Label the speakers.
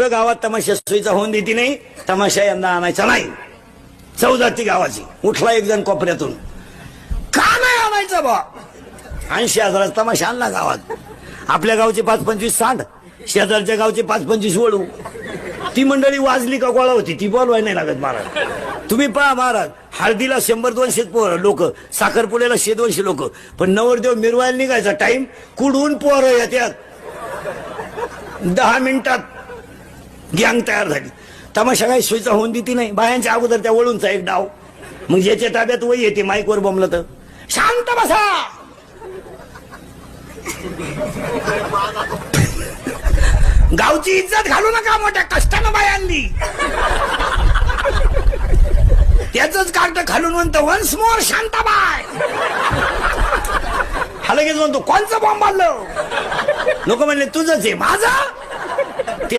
Speaker 1: गावात तमाशा सोयीचा होऊन देती नाही, तमाशा यंदा आणायचा नाही. 14 ती गावाची. उठला एक जण कोपऱ्यातून, का नाही आणायचा बा? 80,000 तमाशा आणला गावात. आपल्या गावचे 5-25 सांड, शेजारच्या गावचे 5-25 वळू. ती मंडळी वाजली का गोळा होती, ती बोलवाय नाही लागत महाराज. तुम्ही पहा महाराज, हळदीला 100-200 लोक, साखरपुड्याला 100-200 लोक, पण नवरदेव मिरवायला निघायचा टाइम कुडून पोरं येतात. 10 मिनिटात गँग तयार झाली. तमाशा काही सोयीचा होऊन देती नाही. बायांच्या अगोदर त्या वळूनचा एक डाव. मग ज्याच्या ताब्यात वय येते माईकवर बोंबलं तर शांत बसा. गावची इज्जत घालू नका, मोठ्या कष्टानं बाय आणली. त्याच कार्ट खालून म्हणतो वन्स मोर शांताबाई. हा लगेच म्हणतो कोणचं बॉम्ब मारलं? लोक म्हणले तुझंच आहे. माझा